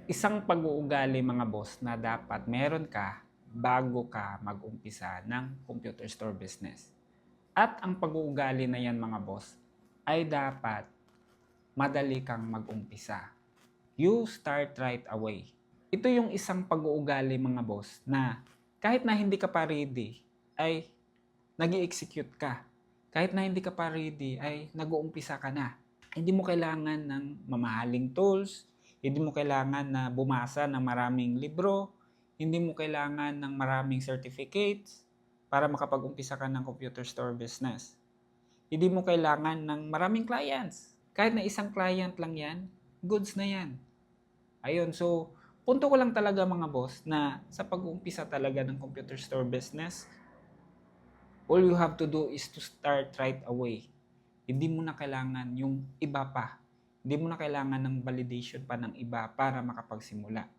Isang pag-uugali mga boss na dapat meron ka bago ka mag-umpisa ng computer store business. At ang pag-uugali na yan mga boss ay dapat madali kang mag-umpisa. You start right away. Ito yung isang pag-uugali mga boss na kahit na hindi ka pa ready ay nag-i-execute ka. Kahit na hindi ka pa ready ay nag-uumpisa ka na. Hindi mo kailangan ng mamahaling tools, hindi mo kailangan na bumasa ng maraming libro, hindi mo kailangan ng maraming certificates para makapag-umpisa ka ng computer store business. Hindi mo kailangan ng maraming clients. Kahit na isang client lang yan, goods na yan. Ayun, so punto ko lang talaga mga boss na sa pag-uumpisa talaga ng computer store business, all you have to do is to start right away. Hindi mo na kailangan yung iba pa. Hindi mo na kailangan ng validation pa ng iba para makapagsimula.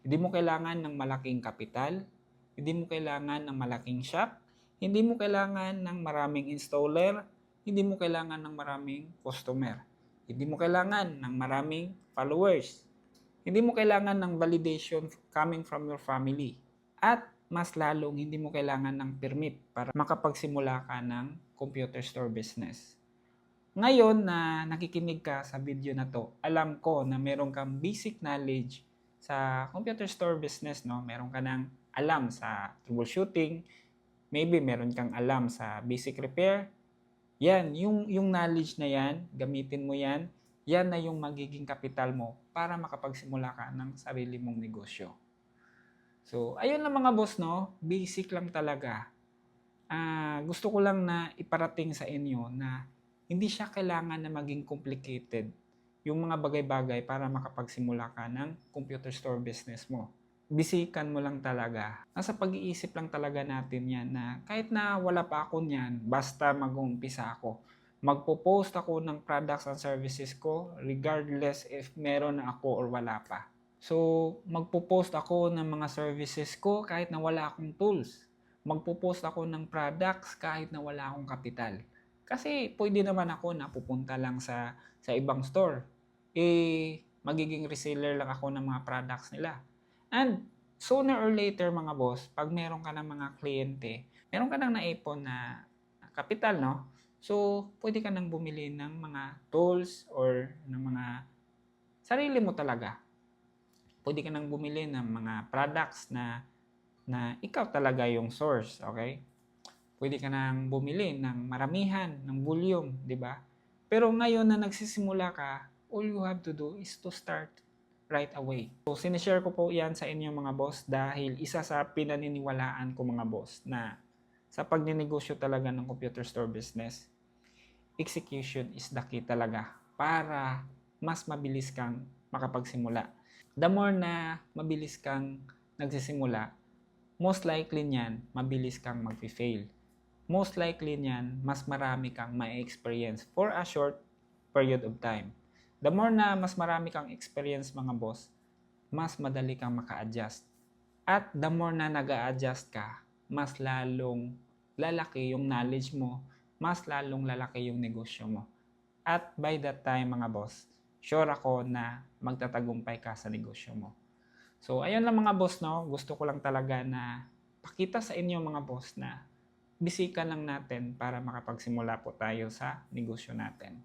Hindi mo kailangan ng malaking kapital. Hindi mo kailangan ng malaking shop. Hindi mo kailangan ng maraming installer. Hindi mo kailangan ng maraming customer. Hindi mo kailangan ng maraming followers. Hindi mo kailangan ng validation coming from your family. At mas lalong hindi mo kailangan ng permit para makapagsimula ka ng computer store business. Ngayon na nakikinig ka sa video na to, alam ko na meron kang basic knowledge sa computer store business, no? Meron ka ng alam sa troubleshooting, maybe meron kang alam sa basic repair. Yan, yung knowledge na yan, gamitin mo yan, yan na yung magiging kapital mo para makapagsimula ka ng sarili mong negosyo. So, ayun lang mga boss, no? Basic lang talaga. Gusto ko lang na iparating sa inyo na hindi siya kailangan na maging complicated yung mga bagay-bagay para makapagsimula ka ng computer store business mo. Bisikan mo lang talaga. Nasa pag-iisip lang talaga natin yan na kahit na wala pa ako niyan, basta mag-uumpisa ako. Magpo-post ako ng products and services ko regardless if meron na ako or wala pa. So, magpo-post ako ng mga services ko kahit na wala akong tools. Magpo-post ako ng products kahit na wala akong kapital. Kasi pwede naman ako na pupunta lang sa ibang store. Magiging reseller lang ako ng mga products nila. And sooner or later mga boss, pag meron ka ng mga kliyente, meron ka nang naipon na kapital, no? So, pwede ka nang bumili ng mga tools or ng mga sarili mo talaga. Pwede ka nang bumili ng mga products na ikaw talaga yung source, okay? Pwede ka nang bumili ng maramihan, ng volume, di ba? Pero ngayon na nagsisimula ka, all you have to do is to start right away. So, sinishare ko po yan sa inyo mga boss dahil isa sa pinaniniwalaan ko mga boss na sa pagninegosyo talaga ng computer store business, execution is the key talaga para mas mabilis kang makapagsimula. The more na mabilis kang nagsisimula, most likely niyan, mabilis kang mag-fail. Most likely niyan, mas marami kang ma-experience for a short period of time. The more na mas marami kang experience mga boss, mas madali kang maka-adjust. At the more na nag-a-adjust ka, mas lalong lalaki yung knowledge mo, mas lalong lalaki yung negosyo mo. At by that time mga boss, sure ako na magtatagumpay ka sa negosyo mo. So ayun lang mga boss, no? Gusto ko lang talaga na pakita sa inyo mga boss na bisikan lang natin para makapagsimula po tayo sa negosyo natin.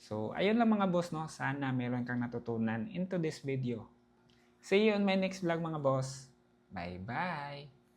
So, ayun lang mga boss, no? Sana meron kang natutunan into this video. See you on my next vlog mga boss. Bye-bye!